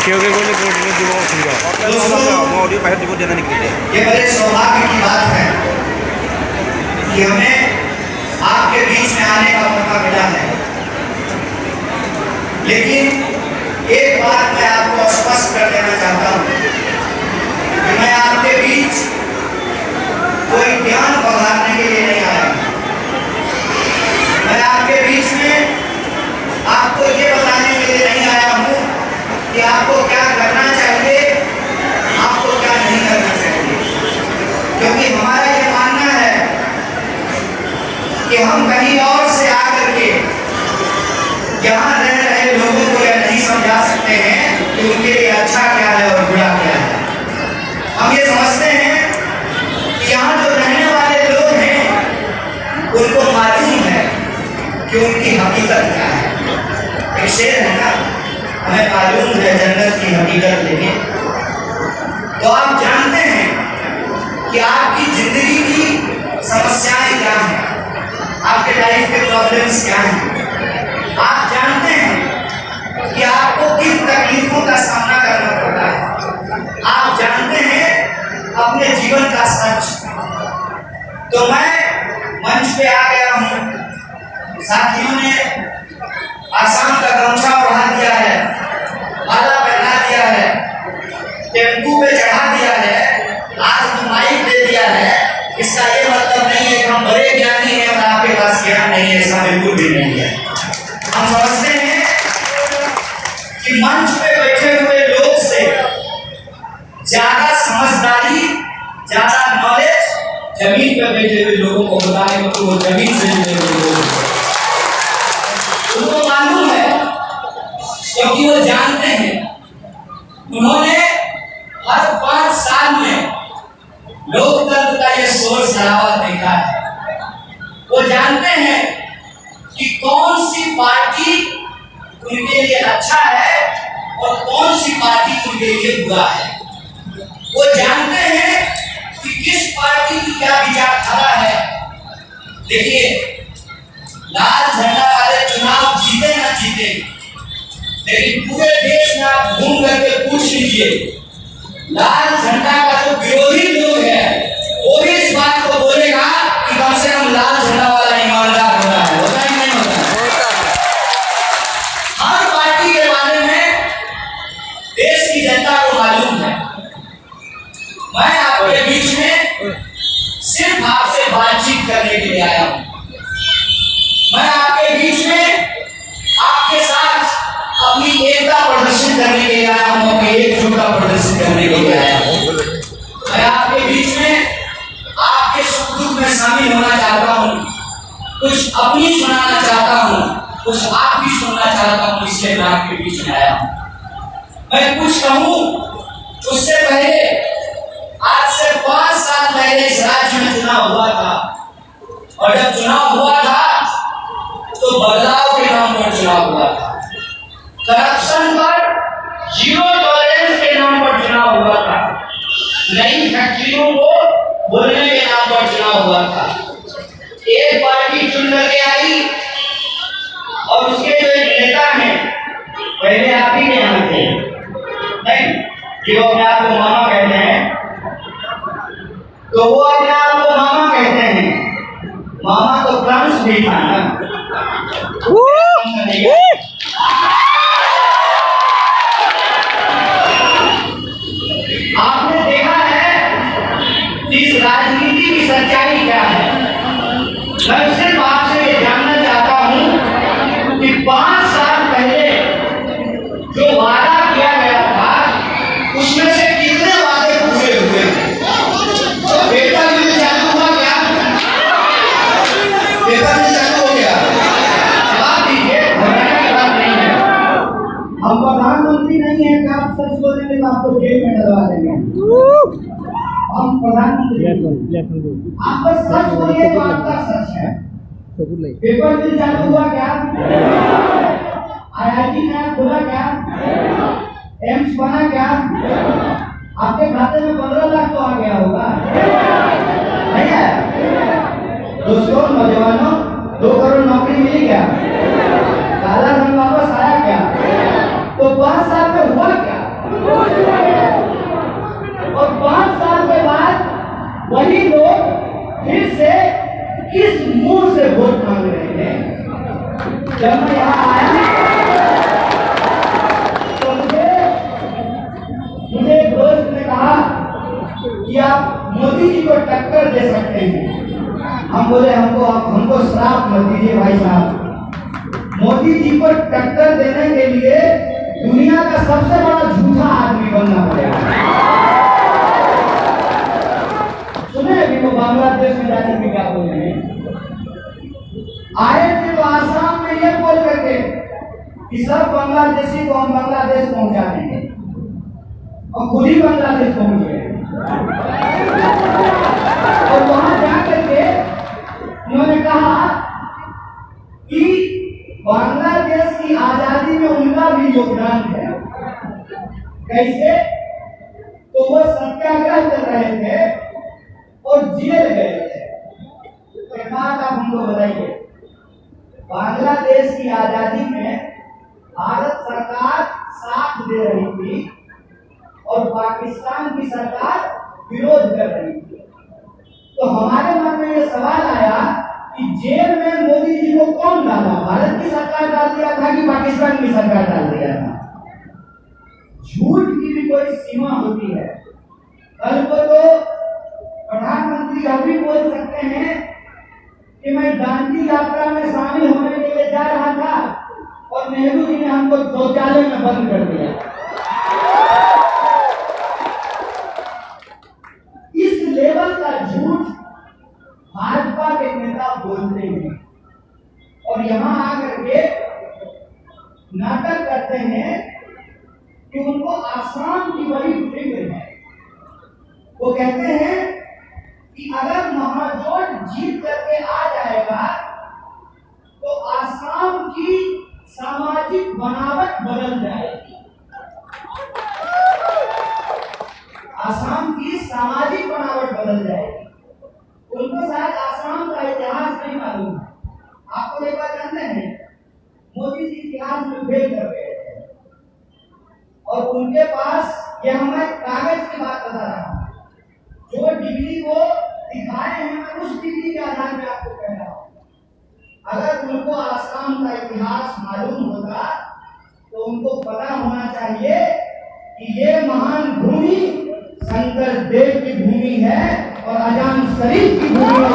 ये बड़े सौभाग्य की बात है कि हमें आपके बीच में आने का मौका मिला है। लेकिन एक बात मैं आपको स्पष्ट कर देना चाहता हूँ कि मैं आपके बीच कोई ज्ञान पधारने के लिए नहीं आया। मैं आपके बीच में आपको ये बताने के लिए नहीं आया हूँ कि आपको क्या करना चाहिए, आपको क्या नहीं करना चाहिए, क्योंकि हमारा ये मानना है कि हम कहीं और से आकर के यहाँ रह रहे लोगों को यह नहीं समझा सकते हैं कि उनके लिए अच्छा क्या है और बुरा क्या है। हम ये समझते हैं कि यहाँ जो रहने वाले लोग हैं उनको मालूम है कि उनकी हकीकत क्या है। एक शेर है ना, हमें मालूम है जन्नत की हकीकत, लेकिन तो आप जानते हैं कि आपकी जिंदगी की समस्याएं क्या हैं, आपके लाइफ के प्रॉब्लम्स क्या हैं। आप जानते हैं कि आपको किन तकलीफों का सामना करना पड़ता है। आप जानते हैं अपने जीवन का सच। तो मैं मंच पे आ गया हूँ, साथियों ने आसाम का गमछा बढ़ा दिया है, माला पहना दिया है, टेम्पू पे चढ़ा दिया है, आज माइक दे दिया है। इसका ये मतलब नहीं है कि हम बड़े ज्ञानी हैं और आपके पास ज्ञान नहीं है, ऐसा बिल्कुल भी नहीं है। हम समझते हैं कि मंच पे बैठे हुए लोग से ज्यादा समझदारी, ज्यादा नॉलेज जमीन पे बैठे हुए लोगों को बताने में, तो वो जमीन से जुड़े हुए लोग उनको मालूम है, क्योंकि वो जानते हैं। उन्होंने हर 5 साल में लोकतंत्र का ये शोर शराबा देखा है। वो जानते हैं कि कौन सी पार्टी उनके लिए अच्छा है और कौन सी पार्टी उनके लिए बुरा है। वो जानते हैं कि किस पार्टी की क्या विचारधारा है। देखिए, लाल झंडा वाले चुनाव जीते ना जीते, लेकिन पूरे देश में आप घूम करके पूछ लीजिए, लाल झंडा का जो विरोधी लोग है वो भी इस बात को बोलेगा कि कम से कम लाल झंडा वाला ईमानदार होता है। होता है नहीं होता? हर पार्टी के बारे में देश की जनता को मालूम है। मैं आपके बीच में सिर्फ आपसे बातचीत करने के लिए आया हूँ। मैं आपके बीच में आपके साथ अपनी एकता प्रदर्शित करने के लिए आया हूँ, अपनी एकजुटता प्रदर्शित करने के लिए आया हूँ। मैं आपके बीच में आपके सुख दुख में शामिल होना चाहता हूँ, कुछ अपनी सुनाना चाहता हूँ, कुछ आपकी सुनना चाहता हूँ, इसलिए मैं आपके बीच में आया हूँ। मैं कुछ कहूँ उससे पहले, आज से 5 साल पहले इस राज्य में चुनाव हुआ था, और जब चुनाव हुआ था तो बदलाव के नाम पर चुनाव हुआ था, करप्शन पर जीरो टॉलरेंस के नाम पर चुनाव हुआ था, नई फैक्ट्रियों को बोलने के नाम पर चुनाव हुआ था। एक पार्टी चुन करके आई और उसके जो एक नेता हैं, पहले आप ही के यहाँ थे नहीं, जो अपने आप को मामा कहते हैं, तो वो अपने आप को मामा कहते हैं। मामा तो फ्रांस भी था ना। आपने देखा है इस राजनीति की सच्चाई क्या है। मैं सिर्फ आपसे ये जानना चाहता हूं कि 5 साल पहले जो वादा किया गया था उसमें से कितने वादे पूरे हुए हैं। पेपर मिल चालू हुआ क्या? पेपर मिल चालू हो गया? जवाब दीजिए, घबराने की बात नहीं है। हम प्रधानमंत्री नहीं है कि आप सच बोलेंगे तो आपको जेल में डलवा देंगे। हम प्रधानमंत्री, आप बस सच बोलिए तो आपका सच है। पेपर मिल चालू हुआ क्या? IIT में खुला क्या? एम्स बना क्या? आपके खाते में 15 लाख तो आ गया होगा, नहीं है? दोस्तों, नौजवानों, 2 करोड़ नौकरी मिली क्या? काला धन वापस आया क्या? तो 5 साल में हुआ क्या? और 5 साल के बाद वही लोग फिर से किस मुंह से वोट मांग रहे हैं? जब मैं यहाँ आया तो मुझे एक दोस्त ने कहा कि आप मोदी जी को टक्कर दे सकते हैं। हम बोले हमको श्राप मत दीजिए भाई साहब। मोदी जी को टक्कर देने के लिए दुनिया का सबसे बड़ा झूठा आदमी बनना पड़ेगा। सुने अभी वो बांग्लादेश में जाकर के क्या बोल रहे हैं? आए थे तो आसाम में ये बोल करके कि सब बांग्लादेशी को हम बांग्लादेश पहुंचा देंगे, और खुद ही बांग्लादेश पहुंच गए। और वहां जाकर के उन्होंने कहा कि बांग्लादेश की आजादी में उनका भी योगदान है। कैसे? तो वो सत्याग्रह कर रहे थे और जेल गए थे। आप हमको बताइए, बांग्लादेश की आजादी में भारत सरकार साथ दे रही थी और पाकिस्तान की सरकार विरोध कर रही थी। तो हमारे मन में ये सवाल आया कि जेल में मोदी जी को कौन डाला? भारत की सरकार डाल दिया था कि पाकिस्तान की सरकार डाल दिया था? झूठ की भी कोई सीमा होती है। कल को तो प्रधानमंत्री अभी बोल सकते हैं कि मैं दांडी यात्रा में शामिल होने के लिए जा रहा था और नेहरू जी ने हमको शौचालय में बंद कर दिया। इस लेवल का झूठ भाजपा के नेता बोलते हैं और यहां आकर के नाटक करते हैं कि उनको आसाम की बड़ी फिक्र है। वो कहते हैं कि अगर महाजोट जीत करके आ जाएगा तो आसाम की सामाजिक बनावट बदल जाएगी। आसाम की सामाजिक बनावट बदल जाएगी। उनको शायद आसाम का इतिहास नहीं मालूम है। आपको एक बात जानते हैं, मोदी जी इतिहास में फेल कर गए थे और उनके पास, ये हमें कागज की बात बता रहा हूं, जो डिग्री वो दिखाए हैं मैं उस डिग्री के आधार में आपको कह रहा हूं। अगर उनको आसाम का इतिहास मालूम होता तो उनको पता होना चाहिए कि ये महान भूमि शंकर देव की भूमि है और अजान शरीफ की भूमि है।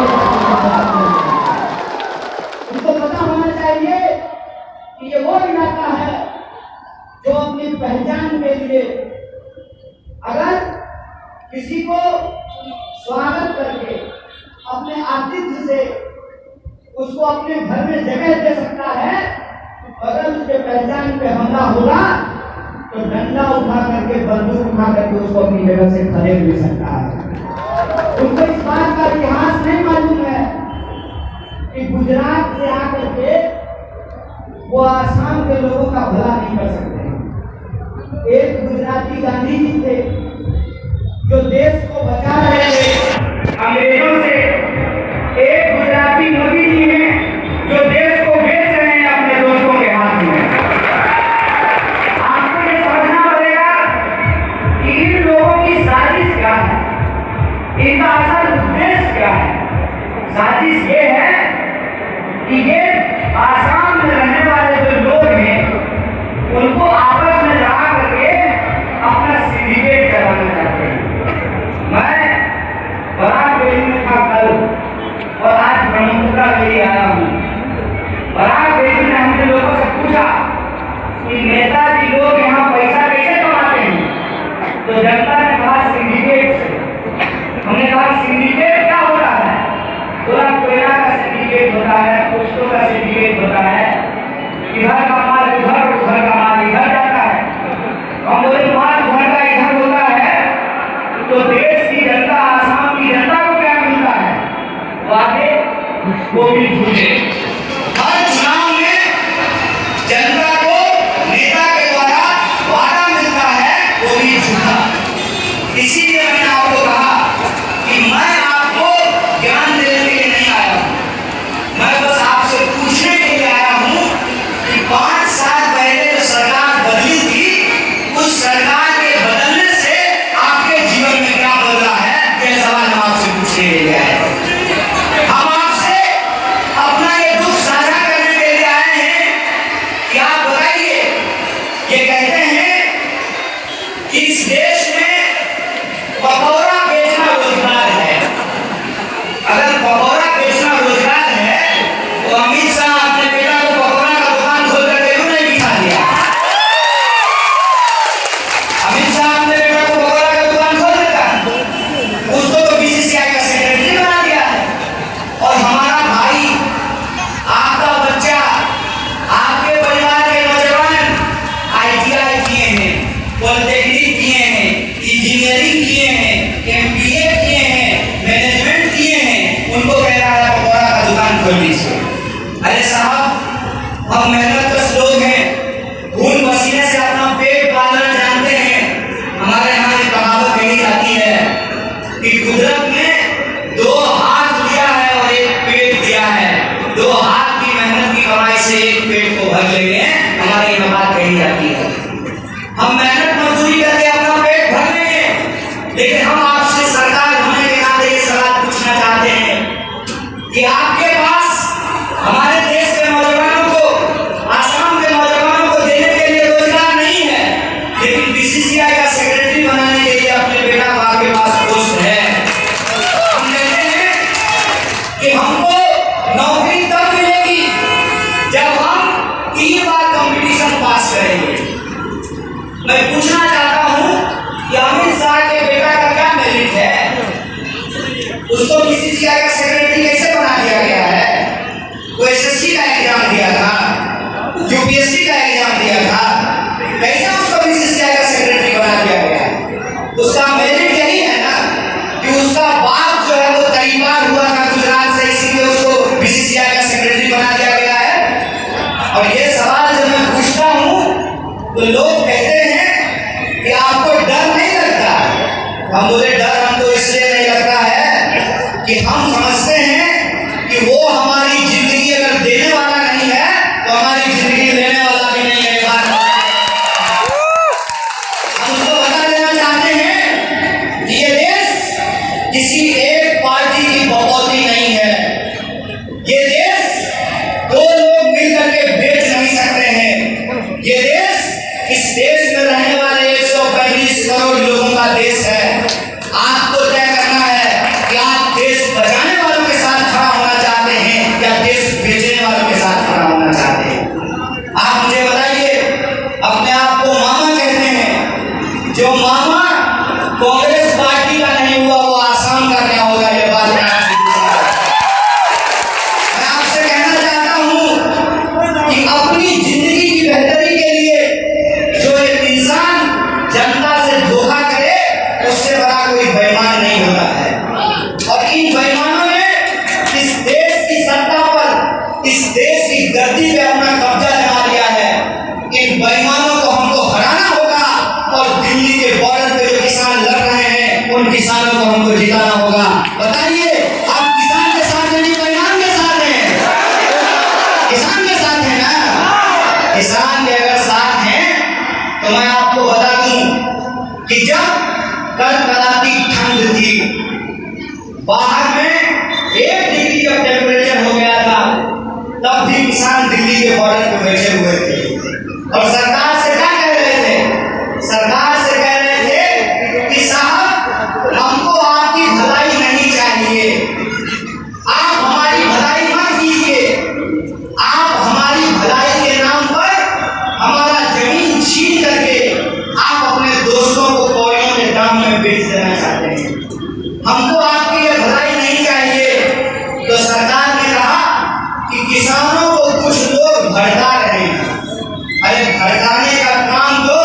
उनको पता होना चाहिए कि ये वो इलाका है जो अपनी पहचान के लिए अगर किसी को स्वागत करके अपने आतिथ्य से उसको अपने घर में जगह दे सकता है, अगर उसके पहचान पे हमला होगा तो डंडा उठा करके, बंदूक उठा करके उसको अपनी जगह से खदेड़ भी सकता है। उनको इस बात का इतिहास नहीं मालूम है कि गुजरात से आकर के वो आसाम के लोगों का भला नहीं कर सकते। एक गुजराती गांधी जी थे जो देश को बचा रहे थे अंग्रेजों से। एक गुजराती मोदी जी हैं जो देश को बेच रहे हैं अपने दोस्तों के हाथ में। आपको ये समझना पड़ेगा कि इन लोगों की साजिश क्या है, इनका असल उद्देश्य क्या है। साजिश ये है कि ये आसाम में रहने वाले जो लोग हैं उनको आपस में लड़ा करके अपना सिंडिकेट चलाना चाहते हैं। मैं बराक वैली में था कल और आज ब्रह्मपुत्रा वैली आया हूँ। बराक वैली में हमने लोगों से पूछा कि नेताजी लोग यहाँ पैसा कैसे कमाते हैं, तो जनता ने कहा सिंडिकेट से। हमने कहा सिंडिकेट क्या होता है? पूरा कोयला का सिंडिकेट होता है, पुष्पों का सिंडिकेट होता है, इधर का माल उधर, उधर का माल इधर जाता है। हम बोले माल उधर का इधर होता है तो देश की जनता, आसाम की जनता को क्या मिलता है? वादे वो भी झूठे। हर चुनाव में जनता को नेता के द्वारा वादा मिलता है, वो भी झूठा। इसीलिए मैंने आपको कहा कि मैं आपको ज्ञान देने के लिए नहीं आया हूं, मैं बस आपसे पूछने के लिए आया हूं कि 5 साल पहले जो सरकार बदली थी उस सरकार के ये कहते हैं कि इस देश में पकौड़ा बेचना रोजगार है। अगर पकौड़ा बेचना रोजगार है तो अमित शाह अपने बेटा को पकौड़ा का दुकान खोल करके क्यों नहीं दिखा दिया? अमित शाह अपने बेटा को पकौड़ा का दुकान खोल देता, उसको तो बीसीसीआई का सेक्रेटरी बना दिया है। और हमारा भाई, आपका बच्चा, आपके परिवार के नौजवान ITI किए हैं, पॉलिटेक्निक किए हैं, इंजीनियरिंग किए हैं, MBA किए हैं, मैनेजमेंट किए हैं, उनको कह रहा है पकौड़ा का दुकान खोल लीजिए। अरे साहब, हम मेहनतकश लोग हैं, खून पसीने से अपना पेट पालना जानते हैं। हमारे यहाँ एक कहावत कही जाती है कि कुदरत ने 2 हाथ दिया है और 1 पेट दिया है, 2 हाथ की मेहनत की कमाई से 1 पेट को भर लेंगे, हमारी यह बात कही जाती है। हम मेहनत मजदूरी करके अपना पेट भर लेंगे, लेकिन हम आपसे सरकार होने के नाते ये सवाल पूछना चाहते हैं कि आपके पास हमारे देश के नौजवानों को, आसाम के नौजवानों को देने के लिए रोजगार नहीं है, लेकिन बीसीसीआई का सेक्रेटरी बनाने के लिए अपने बेटा को आपके पास पोस्ट है। हम कहते हैं कि हमको नौकरी तब मिलेगी जब हम 3 बार कंपटीशन पास करेंगे। मैं पूछना चाहता हूं कि अमित शाह के बेटा का क्या मेरिट है? उसको बीसीसीआई का सेक्रेटरी कैसे बना दिया गया है? वो SSC का एग्जाम दिया था, UPSC का एग्जाम दिया था, कैसे उसको बीसीसीआई का सेक्रेटरी बना दिया गया? उसका मेरिट यही है ना कि उसका बाप जो है वो कई बार हुआ था गुजरात से, इसीलिए उसको बीसीसीआई का सेक्रेटरी बना दिया गया है। और ये सवाल जब मैं पूछता हूं तो लोग कहते हैं कि आपको डर नहीं लगता? हम बोले डर हमको इसलिए नहीं लगता है कि हम समझते हैं कि वो हमारी जिंदगी अगर देने वाला नहीं है तो हमारी जिंदगी लेने वाला भी नहीं है। हम उसको बता देना चाहते हैं कि ये देश किसी एक पार्टी की बकौती नहीं है। ये देश 2 लोग मिलकर के बेच नहीं सकते हैं। ये देश, इस देश में रहने वाले 135 करोड़ लोगों का देश है। आपको तय करना है कि आप देश बचाने वालों के साथ खड़ा होना चाहते हैं या देश बेचने वालों के साथ खड़ा होना चाहते हैं। आप मुझे बताइए, अपने आप को मामा कहते हैं, जो मामा कांग्रेस पार्टी का नहीं हुआ वो आसाम का क्या होगा? ये बात मैं आपसे कहना चाहता हूं कि अपनी जिंदगी की बेहतरी के लिए जो एक इंसान जनता से धोखा करे, उससे बड़ा कोई बेईमान नहीं होता है। और इन बेईमानों ने इस देश की सत्ता पर, इस देश की गद्दी पे अपना कब्जा जमा लिया है। इन बेईमानों को हमको हराना होगा और दिल्ली के बॉर्डर पे जो किसान लड़ रहे हैं उन किसानों को हमको जिताना होगा। बताइए, आप किसान के साथ हैं, बेईमान के साथ हैं? किसान के साथ है ना? किसान के अगर साथ हैं तो मैं आपको बता दूं कि जब कड़कड़ाती ठंड थी, बाहर में 1 डिग्री का टेम्परेचर हो गया था, तब भी किसान दिल्ली के बॉर्डर पे बैठे हुए थे और सरकार से क्या कह रहे थे? सरकार से कह रहे थे कि साहब, हमको आपकी भलाई नहीं चाहिए, आप हमारी भलाई मत कीजिए, आप हमारी भलाई के नाम पर हमारा जमीन छीन करके आप अपने दोस्तों को कौड़ियों के दाम में बेच देना चाहते हैं। हमको आपकी ये भलाई नहीं चाहिए। तो सरकार ने कहा कि किसानों को कुछ लोग भड़का रहे हैं। अरे भड़काने का काम तो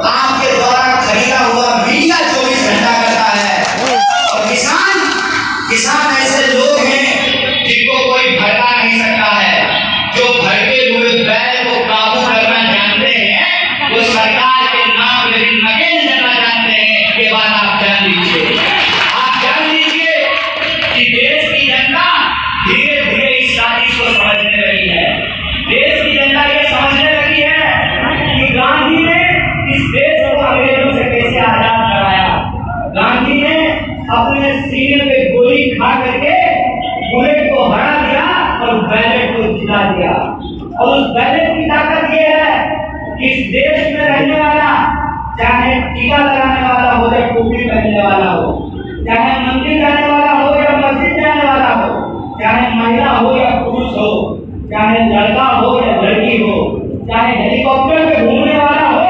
आपके द्वारा खरीदा हुआ मीडिया 24 घंटा करता है। और किसान ऐसे लोग हैं जिनको कोई भड़का नहीं सकता है। जो भड़के हुए बैल को काबू करना जानते हैं वो सरकार के नाम लेकिन नकेल करना जानते हैं। ये बात आप जान लीजिए। आप जान लीजिए कि देश की जनता धीरे धीरे इस साजिश को समझने लगी है। देश की जनता ये समझने लगी है कि गांधी ने इस देश को अंग्रेजों से कैसे आजाद कराया। गांधी ने अपने सीने पे गोली खा करके बुलेट को हरा दिया और बैलेट को जिता दिया। और उस बैलेट की ताकत ये है इस देश में रहने वाला, चाहे टीका लगाने वाला हो या टोपी पहनने वाला हो, चाहे मंदिर जाने वाला हो या मस्जिद जाने वाला हो, चाहे महिला हो या पुरुष हो, चाहे लड़का हो या लड़की हो, चाहे हेलीकॉप्टर पे घूमने वाला हो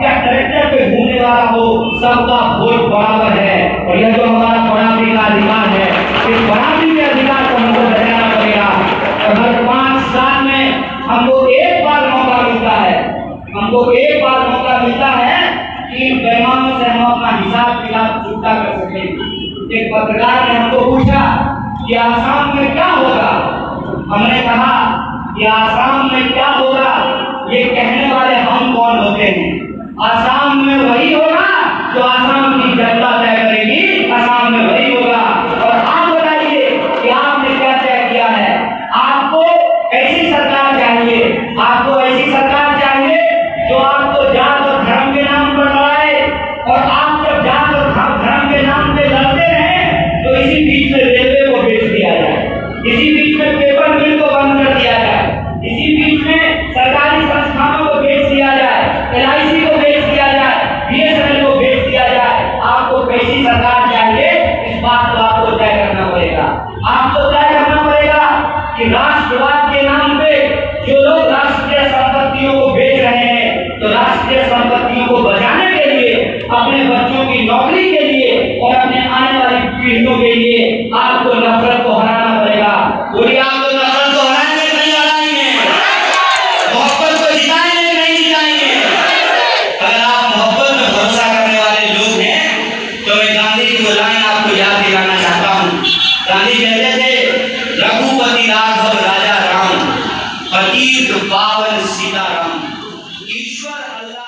या ट्रैक्टर पे घूमने वाला हो, सबका वोट बराबर है। और यह जो हमारा बराबरी का अधिकार है, इस बराबरी के अधिकार को हमको बचाना पड़ेगा। और हर 5 साल में हमको एक बार मौका मिलता है, हमको एक बार मौका मिलता है कि इन बेईमानों से हम अपना हिसाब किताब चुकता कर सकें। एक पत्रकार ने हमको पूछा कि आसाम में क्या होगा। हमने कहा कि आसाम में क्या होगा ये कहने वाले हम कौन होते हैं। आसाम में वही होगा जो आसाम की जनता तय करेगी, आसाम में वही होगा। और आप बताइए कि आपने क्या तय किया है। आपको ऐसी सरकार चाहिए, आपको ऐसी सरकार चाहिए जो आपको जात और धर्म के नाम पर लड़ाए। और आप जब जात और धर्म के नाम पे लड़ते हैं तो इसी बीच में रेलवे को बेच दिया जाए, इसी बीच में पेपर मिल को बंद कर दिया जाए, इसी बीच में सरकारी संस्थानों को बेच दिया जाए, LIC को बेच दिया जाए, BSNL को बेच दिया जाए। आपको कैसी सरकार चाहिए, इस बात को आपको तय करना पड़ेगा। आपको तय करना पड़ेगा कि राष्ट्रवाद के नाम पे जो लोग राष्ट्रीय संपत्तियों को बेच रहे हैं, तो राष्ट्रीय संपत्तियों को बचाने के लिए, अपने बच्चों की नौकरी के लिए और अपने आने वाली पीढ़ियों के लिए आपको नफरत को हराना पड़ेगा। बोलिए, आपको नफरत को हराएंगे नहीं हराएंगे, मोहब्बत को जिताएंगे नहीं जिताएंगे। अगर आप मोहब्बत में भरोसा करने वाले लोग हैं तो मैं गांधी की वो लाइन आपको याद दिलाना चाहता हूँ। गांधी कहते थे, रघुपति राघव राजा राम, पतित पावन सीताराम, ईश्वर अल्लाह